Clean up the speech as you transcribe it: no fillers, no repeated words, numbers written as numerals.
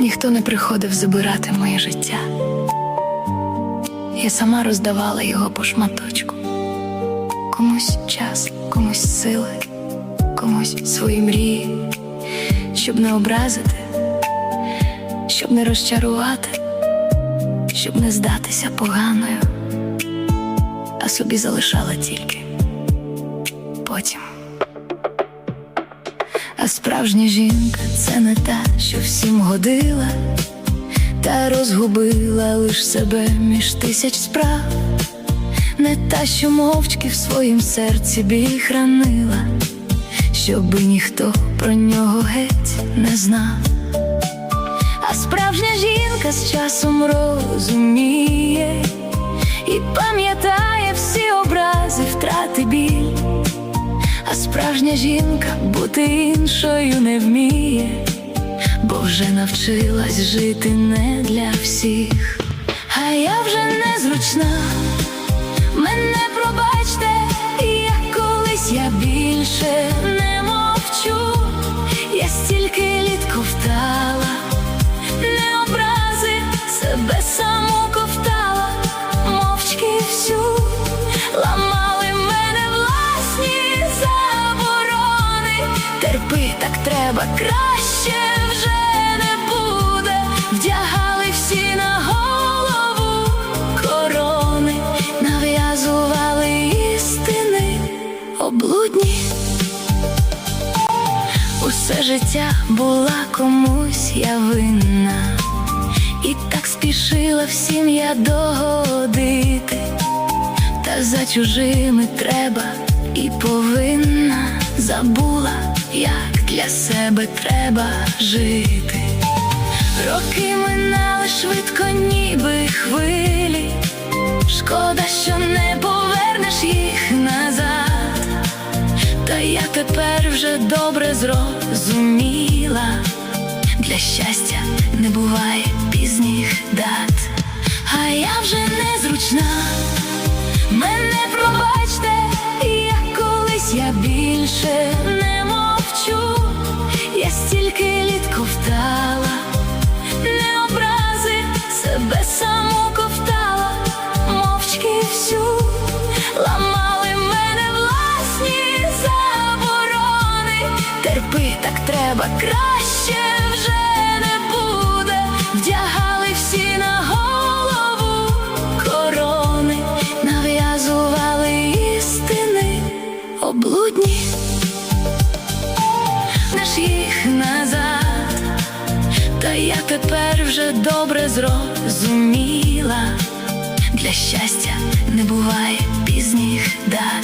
Ніхто не приходив забирати моє життя. Я сама роздавала його по шматочку. Комусь час, комусь сили, комусь свої мрії, щоб не образити, щоб не розчарувати, щоб не здатися поганою, а собі залишала тільки потім. А справжня жінка – це не та, що всім годила, та розгубила лиш себе між тисяч справ. Не та, що мовчки в своїм серці біль хранила, щоби ніхто про нього геть не знав. А справжня жінка з часом розуміє і пам'ятає всі образи, втрати, біль. А справжня жінка бути іншою не вміє, бо вже навчилась жити не для всіх. А я вже незручна, мене пробачте, як колись я більше не мовчу. Я стільки літ ковтала, не образи, себе саму ковтала, мовчки всю. Ламали мене власні заборони. Терпи, так треба, краще вже не буде. Вдягали всі на голову корони, нав'язували істини облудні. Усе життя була комусь я винна, і так спішила всім я догодити. Та за чужими треба і повинна. Забула, як для себе треба жити. Роки минали швидко, ніби хвилі. Шкода, що не повернеш їх назад. Та я тепер вже добре зрозуміла, для щастя не буває пізніх дат. А я вже незручна, мене пробачте, як колись я більше не мовчу. Я стільки літ ковтала, не образи, себе саму ковтала, мовчки всю. Ламали мене власні заборони. Терпи, так треба, краще вже не буде. Вдягали всі на голову корони, нав'язували істини облудні. Наш їх назад. Та я тепер вже добре зрозуміла, для щастя не буває пізніх дат.